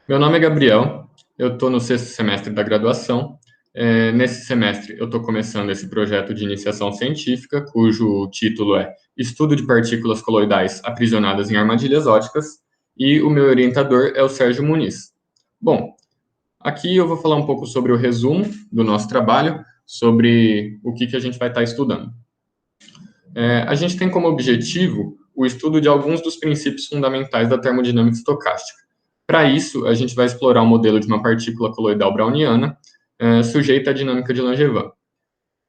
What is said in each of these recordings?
Meu nome é Gabriel, eu estou no 6º semestre da graduação. Nesse semestre, eu estou começando esse projeto de iniciação científica, cujo título é Estudo de Partículas Coloidais Aprisionadas em Armadilhas Ópticas, e o meu orientador é o Sérgio Muniz. Bom, aqui eu vou falar um pouco sobre o resumo do nosso trabalho, sobre o que a gente vai estar estudando. A gente tem como objetivo o estudo de alguns dos princípios fundamentais da termodinâmica estocástica. Para isso, a gente vai explorar o modelo de uma partícula coloidal browniana, sujeita à dinâmica de Langevin.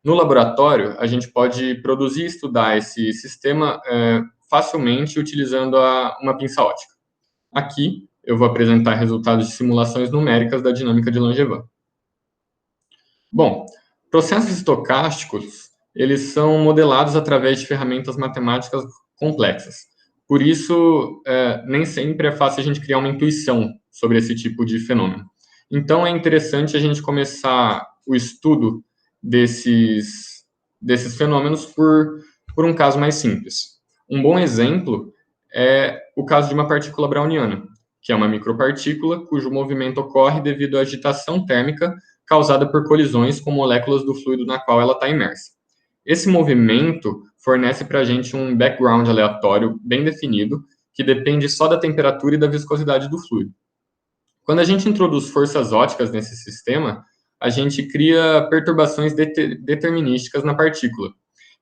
No laboratório, a gente pode produzir e estudar esse sistema facilmente utilizando uma pinça ótica. Aqui, eu vou apresentar resultados de simulações numéricas da dinâmica de Langevin. Bom, processos estocásticos, eles são modelados através de ferramentas matemáticas complexas. Por isso, nem sempre é fácil a gente criar uma intuição sobre esse tipo de fenômeno. Então, é interessante a gente começar o estudo desses fenômenos por um caso mais simples. Um bom exemplo é o caso de uma partícula browniana, que é uma micropartícula cujo movimento ocorre devido à agitação térmica causada por colisões com moléculas do fluido na qual ela está imersa. Esse movimento fornece para a gente um background aleatório bem definido, que depende só da temperatura e da viscosidade do fluido. Quando a gente introduz forças óticas nesse sistema, a gente cria perturbações determinísticas na partícula.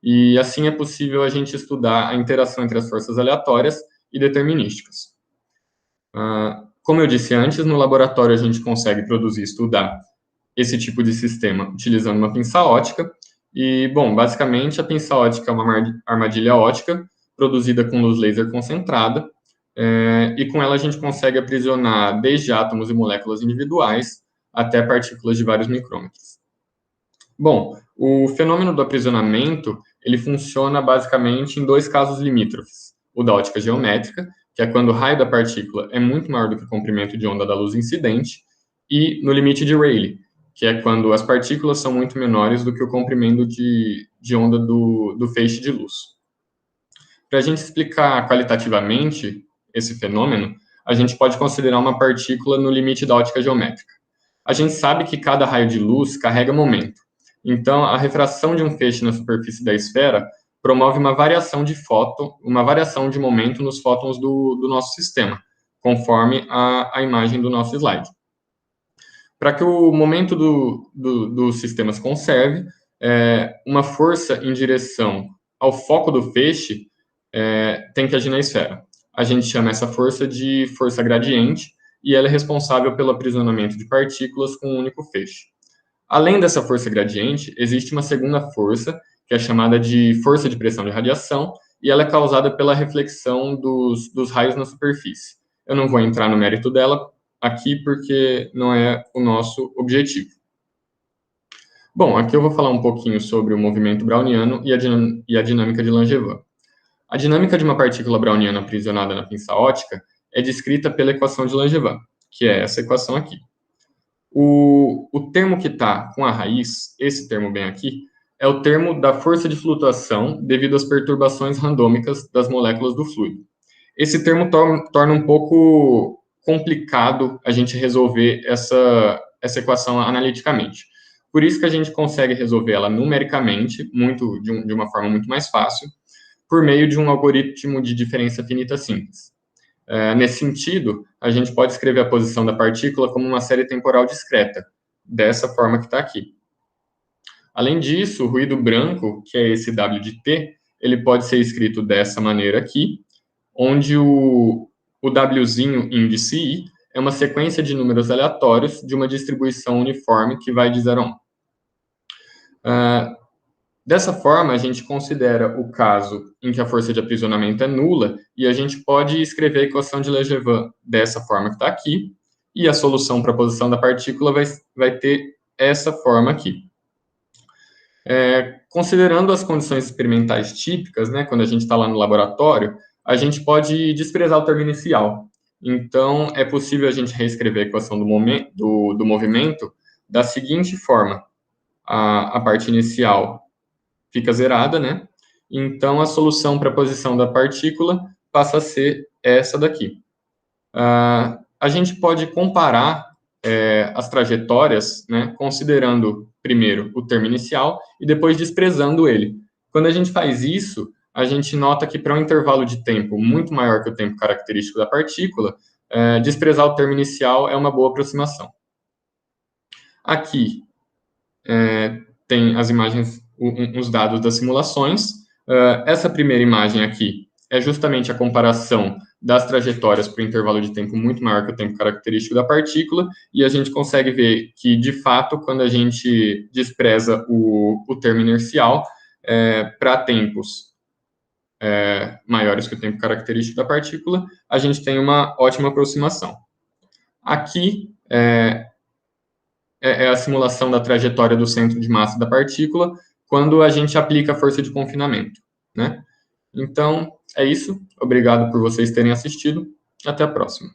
E assim é possível a gente estudar a interação entre as forças aleatórias e determinísticas. Como eu disse antes, no laboratório a gente consegue produzir e estudar esse tipo de sistema utilizando uma pinça ótica. E, bom, basicamente a pinça ótica é uma armadilha ótica produzida com luz laser concentrada, e com ela a gente consegue aprisionar desde átomos e moléculas individuais até partículas de vários micrômetros. Bom, o fenômeno do aprisionamento, ele funciona basicamente em dois casos limítrofes. O da ótica geométrica, que é quando o raio da partícula é muito maior do que o comprimento de onda da luz incidente, e no limite de Rayleigh, que é quando as partículas são muito menores do que o comprimento de onda do feixe de luz. Para a gente explicar qualitativamente esse fenômeno, a gente pode considerar uma partícula no limite da ótica geométrica. A gente sabe que cada raio de luz carrega momento. Então, a refração de um feixe na superfície da esfera promove uma variação de momento nos fótons do nosso sistema, conforme a imagem do nosso slide. Para que o momento do sistema se conserve, uma força em direção ao foco do feixe tem que agir na esfera. A gente chama essa força de força gradiente e ela é responsável pelo aprisionamento de partículas com um único feixe. Além dessa força gradiente, existe uma segunda força, que é chamada de força de pressão de radiação, e ela é causada pela reflexão dos raios na superfície. Eu não vou entrar no mérito dela aqui porque não é o nosso objetivo. Bom, aqui eu vou falar um pouquinho sobre o movimento browniano e a dinâmica de Langevin. A dinâmica de uma partícula browniana aprisionada na pinça ótica é descrita pela equação de Langevin, que é essa equação aqui. O termo que está com a raiz, esse termo bem aqui, é o termo da força de flutuação devido às perturbações randômicas das moléculas do fluido. Esse termo torna um pouco complicado a gente resolver essa equação analiticamente. Por isso que a gente consegue resolver ela numericamente, de uma forma muito mais fácil, por meio de um algoritmo de diferença finita simples. Nesse sentido, a gente pode escrever a posição da partícula como uma série temporal discreta, dessa forma que está aqui. Além disso, o ruído branco, que é esse W de T, ele pode ser escrito dessa maneira aqui, onde o Wzinho índice I é uma sequência de números aleatórios de uma distribuição uniforme que vai de 0 a 1. Dessa forma, a gente considera o caso em que a força de aprisionamento é nula e a gente pode escrever a equação de Langevin dessa forma que está aqui, e a solução para a posição da partícula vai ter essa forma aqui. Considerando as condições experimentais típicas, né, quando a gente está lá no laboratório, a gente pode desprezar o termo inicial. Então, é possível a gente reescrever a equação do movimento da seguinte forma. A parte inicial fica zerada, né? Então, a solução para a posição da partícula passa a ser essa daqui. A gente pode comparar as trajetórias, né, considerando primeiro o termo inicial e depois desprezando ele. Quando a gente faz isso, a gente nota que para um intervalo de tempo muito maior que o tempo característico da partícula, desprezar o termo inicial é uma boa aproximação. Aqui tem as imagens, os dados das simulações. Essa primeira imagem aqui é justamente a comparação das trajetórias para o intervalo de tempo muito maior que o tempo característico da partícula, e a gente consegue ver que, de fato, quando a gente despreza o termo inercial, para tempos maiores que o tempo característico da partícula, a gente tem uma ótima aproximação. Aqui é a simulação da trajetória do centro de massa da partícula quando a gente aplica a força de confinamento, né? Então, é isso. Obrigado por vocês terem assistido. Até a próxima.